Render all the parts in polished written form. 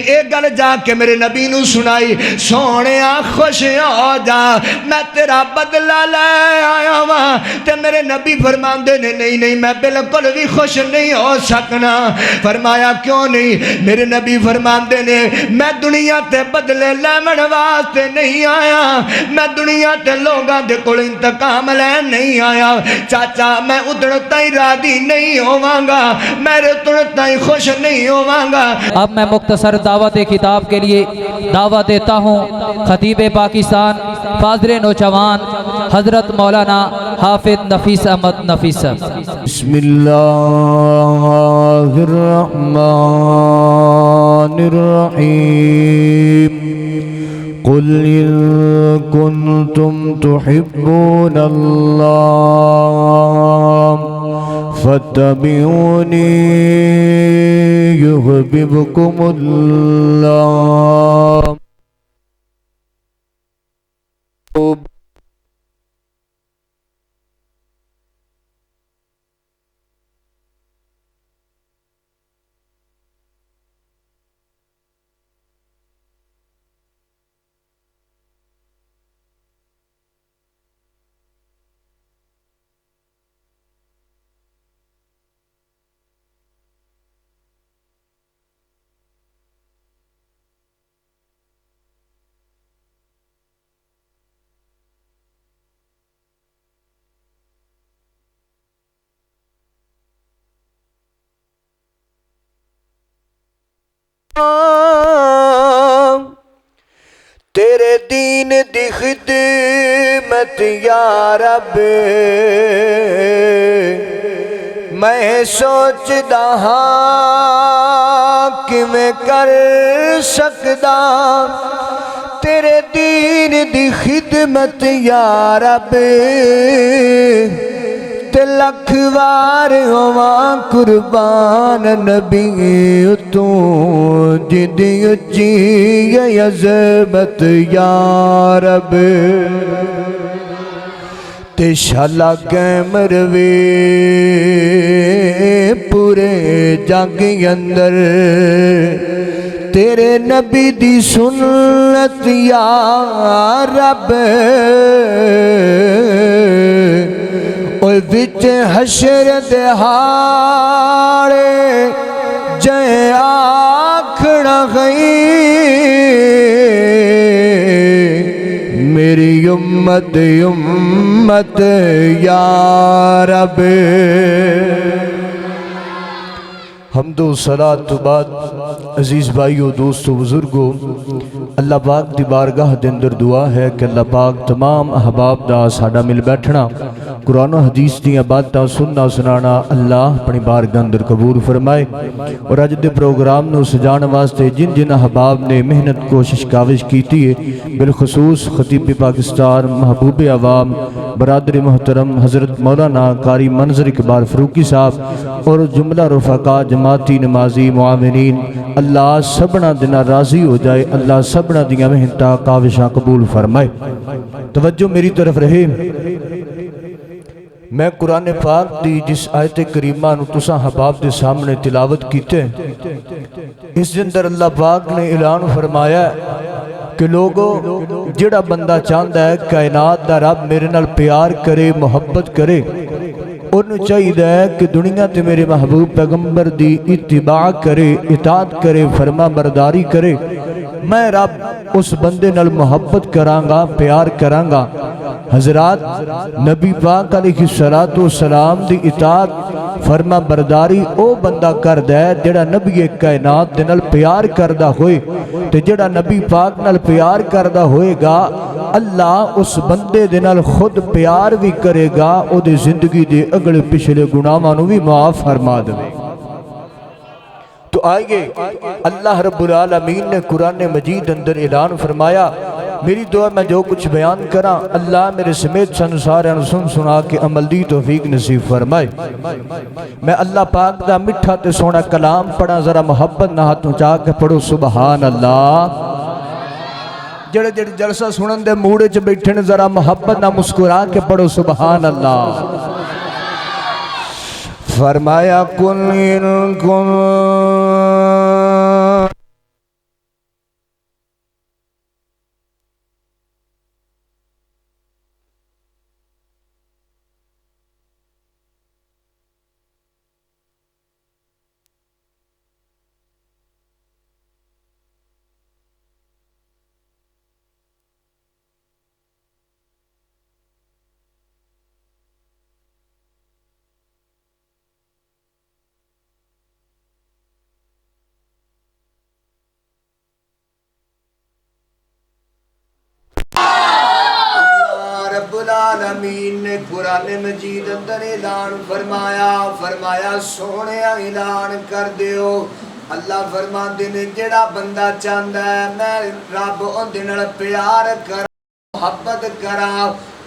ایک گل جا کے میرے نبی نو سنائی، سونے خوش ہو جا میں تیرا بدلہ لے آیا ہاں۔ تے میرے نبی فرماندے نے نہیں نہیں میں بالکل بھی خوش نہیں ہو سکنا۔ فرمایا کیوں نہیں؟ میرے نبی فرماندے نے میں دنیا تے بدلے لیمن واسطے نہیں آیا، میں دنیا تے لوگاں دے کول انتقام لین نہیں آیا چاچا، میں ادھر تائیں راضی نہیں ہوواں گا، میں ادھر تائیں خوش نہیں ہوواں گا۔ اب میں مختصر دعوت کتاب کے لیے دعوت دیتا ہوں خطیب پاکستان فاضل نوجوان حضرت مولانا حافظ نفیس احمد نفیس صاحب۔ بسم اللہ الرحمن الرحیم قل ان کنتم تحبون اللہ فاتبعونی یحببکم اللہ۔ تیرے دین دی خدمت یا رب میں سوچدا ہاں کہ میں کر سکدا، تیرے دین دی خدمت یا رب تے لکھ وار ہواں قربان نبی تو جدی اچھی عظمت یا رب تے شالا قیمر وے پورے جگ اندر تیرے نبی دی سنت یا رب اوہ وچ حشر دہاڑے جائے آکھنا غئی میری امت امت یا رب۔ حمد و صلاۃ تو بعد عزیز بھائیو دوستو بزرگو اللہ پاک دی بارگاہ دے اندر دعا ہے کہ اللہ پاک تمام احباب دا ساڈا مل بیٹھنا قرآن و حدیث دیاں باتاں سننا سنانا اللہ اپنی بارگاہ اندر قبول فرمائے۔ اور اج دے پروگرام نو سجان واسطے جن جن احباب نے محنت کوشش کاوش کیتی ہے بالخصوص خطیب پاکستان محبوب عوام برادر محترم حضرت مولانا قاری منظر اقبال فروقی صاحب اور جملہ رفقا جماعتی نمازی معاونین اللہ سبنا دینا راضی ہو جائے، اللہ سبنا دیاں محنتاں کاوشاں قبول فرمائے۔ توجہ میری طرف رہے، میں قرآن پاک دی جس آیت کریمہ نو تساں احباب دے سامنے تلاوت کیتے اس اندر اللہ پاک نے اعلان فرمایا کہ لوگو جڑا بندہ چاہتا ہے کائنات دا رب میرے نال پیار کرے محبت کرے انہوں چاہیے ہے کہ دنیا تے میرے محبوب پیغمبر دی اتباع کرے اطاعت کرے فرما برداری کرے، میں رب اس بندے نال محبت کرانگا پیار کرانگا۔ حضرات نبی پاک علیہ السلام دی اطاعت فرما برداری او بندہ کردہ ہے جڑا نبی کائنات دے نال پیار کردہ ہوئے، تے جڑا نبی پاک نال پیار کردہ ہوئے گا اللہ اس بندے دے نال خود پیار بھی کرے گا، او دے زندگی دے اگلے پچھلے گناہاں نو بھی معاف فرما دے۔ تو آئیے اللہ رب العالمین نے قرآن مجید اندر اعلان فرمایا، میری دعا میں جو کچھ بیان کرا اللہ میرے سمیت سنسارے سن سنا کے عمل دی توفیق نصیب فرمائے۔ میں اللہ پاک دا مٹھا تے سونا کلام پڑھا، ذرا محبت نہ ہاتھوں چاہ کے پڑھو سبحان اللہ۔ جڑے جڑے جلسہ سنن دے موڑے چ بیٹھے نے ذرا محبت نہ مسکرا کے پڑھو سبحان اللہ۔ فرمایا کن العالمین نے قرآن مجید اندر اعلان فرمایا سونے اعلان کر دیو اللہ فرماندے نے جڑا بندہ چاہتا ہے میں رب اندے نال پیار کر محبت کرا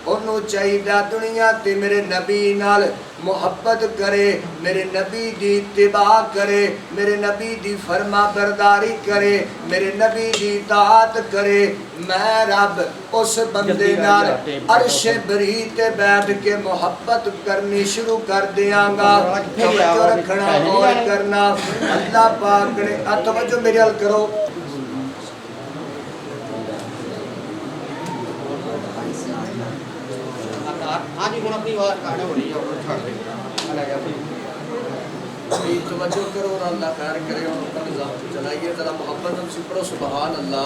انہوں چاہیدہ دنیا تے میرے نبی نال محبت کرے میرے نبی دی اتباع کرے میرے نبی دی فرما برداری کرے میرے نبی دی اطاعت کرے میں رب اس بندے نال عرش بری تے بیٹھ کے محبت کرنی شروع کر دیاں گا توجہ رکھنا غور کرنا اللہ پاک نے توجہ میرے حل کرو ہاں جی ہوں اپنی بات کہنا ہو رہی ہے اور چھوڑ دیں توجہ کرو اور اللہ خیر کرے اور اپنا نظام چلائیے ذرا محبت ہم سے پڑھو سبحان اللہ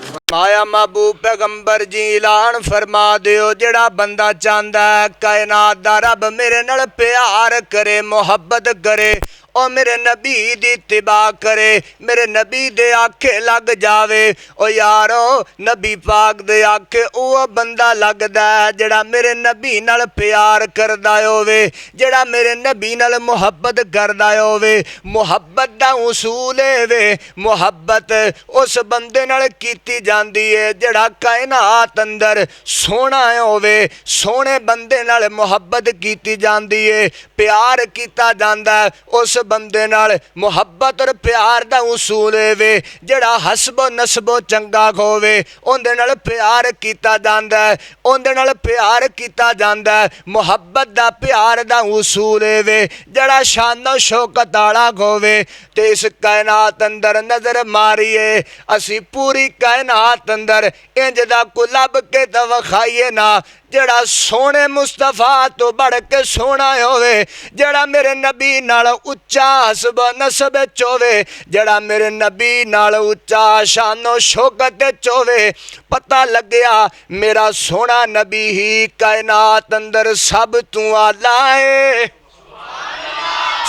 فرمایا محبوب پیغمبر جی اعلان فرما دیو جڑا بندہ چاہندا ہے کائنات دا رب میرے نال پیار کرے محبت کرے او میرے نبی دی اتباع کرے میرے نبی دے آکھے لگ جاوے او یارو نبی پاک دے آکھے او بندہ لگ دا ہے جڑا میرے نبی نال پیار کردا ہووے جڑا میرے نبی نال محبت کردا ہووے محبت دا اصول ہے محبت اس بندے نال کیتی جاندی ہے جڑا کائنات اندر سونا ہووے سونے بندے نال محبت کیتی جاندی ہے پیار کیتا جاندا ہے اس بندے نال محبت اور پیار دا اصول ہے جڑا حسب و نسب و چنگا ہووے اوندے نال پیار کیتا جاندا ہے اوندے نال پیار کیتا جاندا ہے محبت دا پیار دا اصول ہے جڑا شان و شوکت والا ہووے تے اس کائنات اندر نظر ماریے اسی پوری کائنات اندر انج دا کو لب کے تے وکھائیے نا جڑا سونے مصطفیٰ تو بڑھ کے سونا ہووے جڑا میرے نبی نال اچا حسب و نسب چووے جڑا میرے نبی نال اچا شان و شوکت چووے پتہ لگیا میرا سونا نبی ہی کائنات اندر سب تو اعلیٰ ہے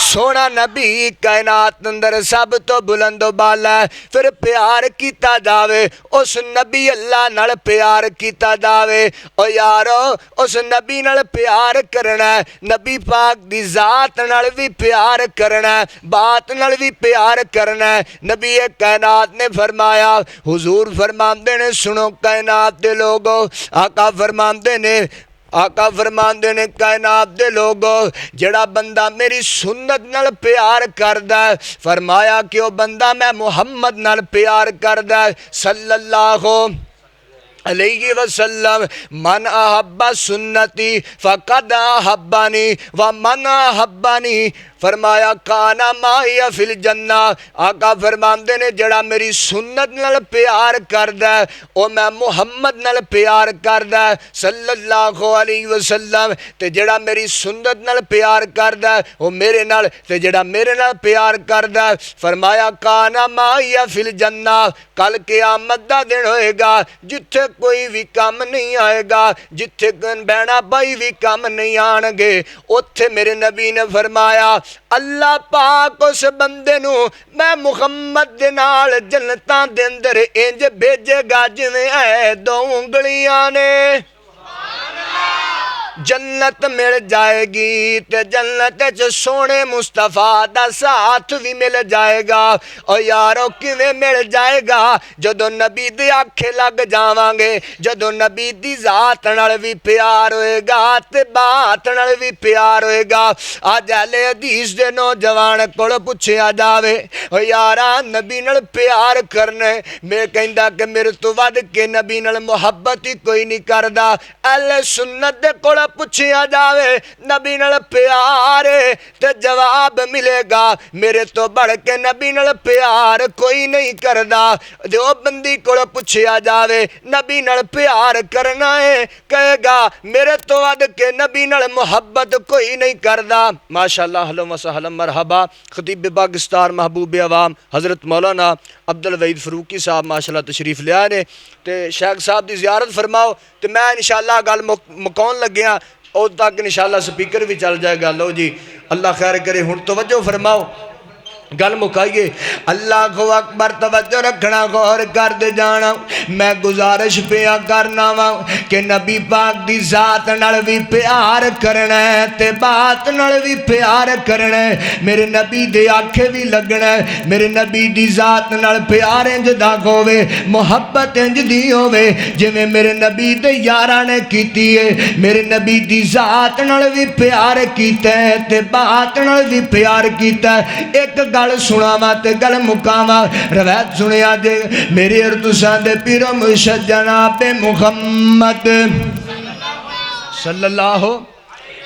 سونا نبی کائنات اندر سب تو بلند و بالا ہے پھر پیار کیتا جاوے اس نبی اللہ نال پیار کیتا جاوے او یارو اس نبی نال پیار کرنا ہے نبی پاک دی ذات نال بھی پیار کرنا ہے بات نال بھی پیار کرنا ہے نبی کائنات نے فرمایا حضور فرماندے نے سنو کائنات دے لوگو آقا فرماندے نے نے کائنات دے لوگو جڑا بندہ میری سنت نال پیار کردا ہے فرمایا کہ وہ بندہ میں محمد نال پیار کردا ہے صلی اللہ علیہ وسلم من احب سنتی فقد احبانی ومن احبانی فرمایا کانا مائی فی الجنہ آقا فرماندے نے جڑا میری سنت نال پیار کردا ہے او میں محمد نال پیار کردا ہے صلی اللہ علیہ وسلم تے جڑا میری سنت نال پیار کردا ہے او میرے نال تے جڑا میرے نال پیار کردا ہے فرمایا کانا مائی فی الجنہ کل قیامت دا دن ہوئے گا جتھے کوئی بھی کام نہیں آئے گا جتھے بہنا بھائی بھی کام نہیں آن گے اتھے میرے نبی نے فرمایا اللہ پاک اس بندے نو میں محمد دے نال جنتاں دے اندر انج بھیجے گا جویں اے دو انگلیاں نے جنت مل جائے گی تے جنت چ سونے مصطفیٰ دا ساتھ بھی مل جائے گا اور یارو کیویں مل جائے گا جدو نبی دی آنکھیں لگ جاواں گے جدو نبی دی ذات نال بھی پیار ہوئے گا تے بات نال بھی پیار ہوئے گا آج اہل حدیث دے نوجوان کول پوچھیا جاوے او یارا نبی نال پیار کرنے میں کہندا کہ میرے تو ود کے نبی نال محبت ہی کوئی نہیں کردا اہل سنت دے کول پوچھیا جاوے نبی نال پیار تے جواب ملے گا میرے تو بڑھ کے نبی نال پیار کوئی نہیں کردا جو بندی کو پوچھیا جاوے نبی نال پیار کرنا ہے کہے گا میرے تو ود کے نبی نال محبت کوئی نہیں کردا ماشاءاللہ اہلا و سہلا مرحبا خطیب پاکستان محبوب عوام حضرت مولانا عبدالوحید فروقی صاحب ماشاءاللہ تشریف لے آئے تے شیخ صاحب دی زیارت فرماؤ تے میں انشاءاللہ گل مکون لگیا او تک انشاءاللہ سپیکر بھی چل جائے گا لو جی اللہ خیر کرے ہن توجہ فرماؤ گل مکائیے اللہ کو اکبر توجہ رکھنا غور کر دے جانا میں گزارش پیا کرنا وا کہ نبی پاک دی ذات نال بھی پیار کرنا ہے تے بات نال بھی پیار کرنا ہے میرے نبی دے آنکھیں بھی لگنا ہے میرے نبی دی ذات نال پیار انج دا ہووے محبت انج دی ہووے جویں میرے نبی دے یاراں نے کیتی ہے میرے نبی دی ذات نال بھی پیار کیتا ہے تے بات نال بھی پیار کیتا ہے ایک گل سناواں تے گل مکاواں روایت سنیا جے میرے اور تساں دے پیر مرشد جناب محمد صلی اللہ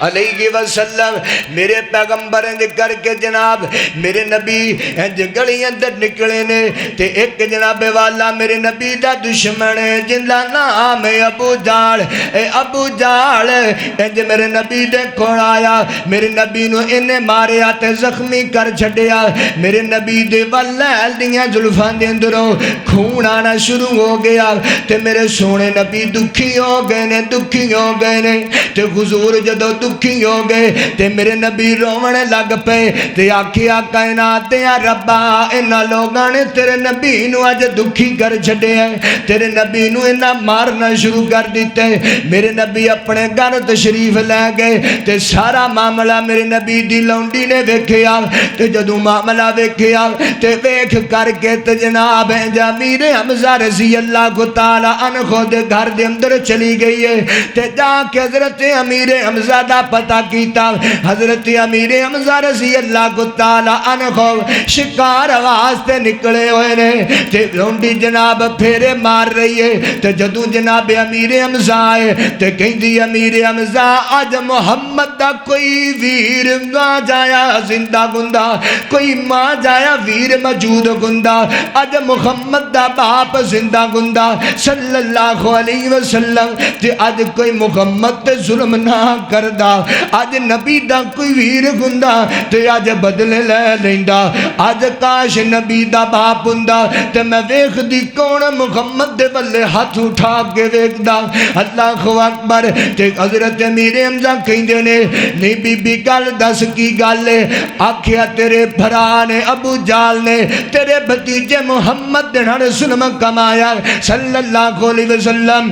علیہ وسلم میرے پیغمبر انج کر کے جناب میرے نبی انج گلی اندر نکلے نے تے ایک جناب والا میرے نبی دا دشمن ہے جن دا نام ہے ابو جال اے ابو جال انج میرے نبی دے کول آیا میرے نبی نو انہیں ماریا تے زخمی کر چھڈیا میرے نبی دے ولیل دیاں زلفاں دے اندروں خون آنا شروع ہو گیا تے میرے سونے نبی دکھی ہو گئے نے تے حضور جدو دکھی ہو گئے تے میرے نبی رونے لگ پے تے آکھیا کائنات دیا ربا انہاں لوگاں نے تیرے نبی نو اج دکھی کر چھڈے ہیں تیرے نبی نو انہاں مارنا شروع کر دیتے میرے نبی اپنے گھر تشریف لے گئے تے سارا معاملہ میرے نبی دی لونڈی نے ویکھیا تے جدوں معاملہ ویکھیا تے ویکھ کر کے تے جناب امیر حمزہ رضی اللہ تعالی عنہ دے گھر دے اندر چلی گئی ہے تے جا کے حضرت امیر حمزہ دا پتہ کیتا حضرت امیر حمزہ رضی اللہ تعالی عنہ شکار واسطے نکلے ہوئے نے تے لونڈی جناب پھیرے مار رہی ہے تے جدوں جناب امیر حمزہ آئے تے کہندی امیر حمزہ اج محمد دا کوئی ویر نہ جایا زندہ گندا کوئی ماں جایا ویر موجود گندا اج محمد دا باپ زندہ گندا صلی اللہ علیہ وسلم تے اج کوئی محمد تے ظلم نہ کردا اج نبی دا کوئی ویر گندا تے اج بدلے لے لیندا اج کاش نبی دا باپ ہوندا تے میں ویکھ دی کون محمد دے بلے ہاتھ اٹھا کے ویکھدا اللہ اکبر تے حضرت امیر حمزہ کہندے نے نہیں بی بی گل دس کی گل ہے آکھیا تیرے بھرا نے ابو جال نے تیرے بھتیجے محمد نے ظلم کمایا صلی اللہ علیہ وسلم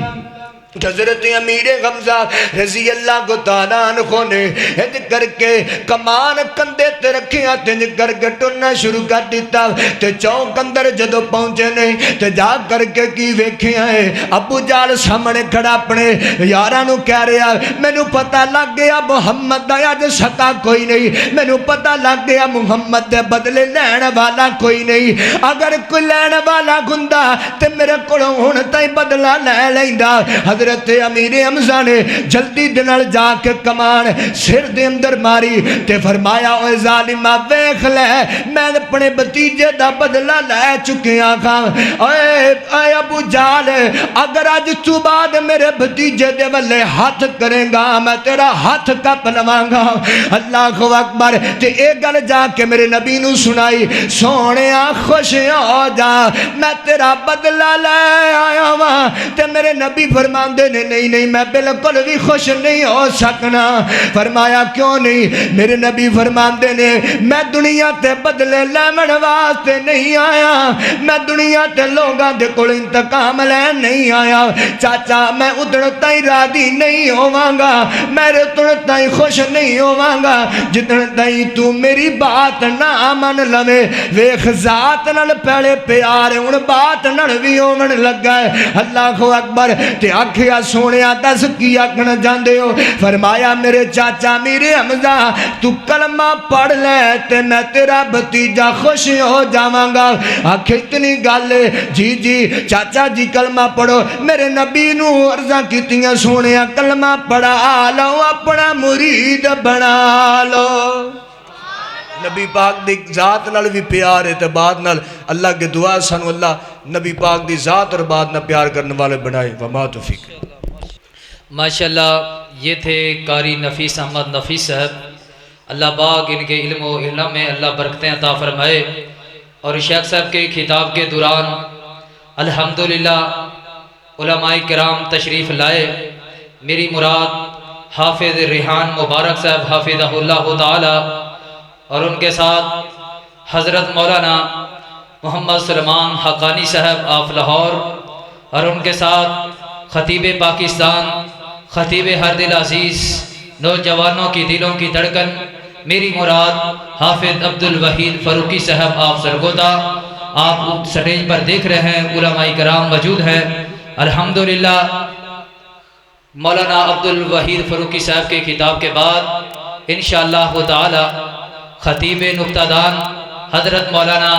حضرت امیر حمزہ رضی اللہ تعالیٰ عنہ نے ہج کر کے کمان کندے تے رکھیا تے ہج کر کے ٹرنا شروع کر دیتا تے چوک اندر جدو پہنچے نہیں تے جا کر کے کی ویکھیا ہے ابو جال سامنے کھڑا اپنے یاراں نو کہہ رہا مینوں پتہ لگ گیا محمد دا اج سکا کوئی نہیں مینوں پتہ لگ گیا محمد دے بدلے لین والا کوئی نہیں اگر کوئی لین والا گندا تے میرے کولوں ہن تائیں بدلہ لے لیندا حضرت امیر حمزہ نے جلدی دنال جا کے کمان سر دے اندر ماری تے فرمایا اوے ظالمہ ویکھ لے میں اپنے بتیجے دا بدلہ لے چکے آنکھاں اے ابو جال اگر آج تو بعد میرے بتیجے دے والے ہاتھ کریں گا میں تیرا ہاتھ کپ لواں گا اللہ اکبر تے ایک گل جا کے میرے نبی نو سنائی سونے خوش ہو جا میں تیرا بدلہ لے آیا ہوں تے میرے نبی فرمان دے نہیں میں بالکل بھی خوش نہیں ہو سکنا فرمایا کیوں نہیں میرے نبی فرمان دے نے میں دنیا تے بدلے لیمن واسطے نہیں آیا میں دنیا تے لوگاں دے کول انتقام لے نہیں آیا چاچا میں اتنا تائیں راضی نہیں ہوواں گا میں اتنا تائیں خوش نہیں ہوواں گا جتنا تائیں تو میری بات نہ من لوے ویکھ ذات نال پہلے پیار ان بات نال بھی ہومن لگا ہے اللہ اکبر تے آکھیا سونیا دس کی آکھنا جاندے ہو فرمایا میرے چاچا میرے حمزہ تو کلمہ پڑھ لے تے میں تیرا بھتیجا خوش ہو جاواں گا آکھے اتنی گل جی چاچا جی کلمہ پڑھو میرے نبی نو عرضاں کیتیاں سونیا کلمہ پڑھا لو اپنا مرید بنا لو نبی پاک دی ذات نال بھی پیار ہے تے بعد نال اللہ کے دعا سانو اللہ نبی پاک دی ذات اور بعد نال پیار کرنے والے بنائے وما توفیق ماشاءاللہ یہ تھے قاری نفیس احمد نفیس صاحب اللہ پاک ان کے علم و علم میں اللہ برکتیں عطا فرمائے اور شیخ صاحب کے خطاب کے دوران الحمدللہ علماء کرام تشریف لائے میری مراد حافظ ریحان مبارک صاحب حافظہ اللہ تعالی اور ان کے ساتھ حضرت مولانا محمد سلمان حقانی صاحب آف لاہور، اور ان کے ساتھ خطیب پاکستان، خطیب ہر دل عزیز، نوجوانوں کی دلوں کی دھڑکن، میری مراد حافظ عبد الوحید فاروقی صاحب آپ سرگودا، آپ سٹیج پر دیکھ رہے ہیں، علماء کرام موجود ہیں۔ الحمدللہ مولانا عبد الوحید فاروقی صاحب کے خطاب کے بعد انشاءاللہ تعالی خطیب نکتہ دان حضرت مولانا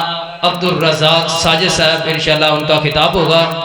عبد الرزاق ساجد صاحب انشاءاللہ ان کا خطاب ہوگا۔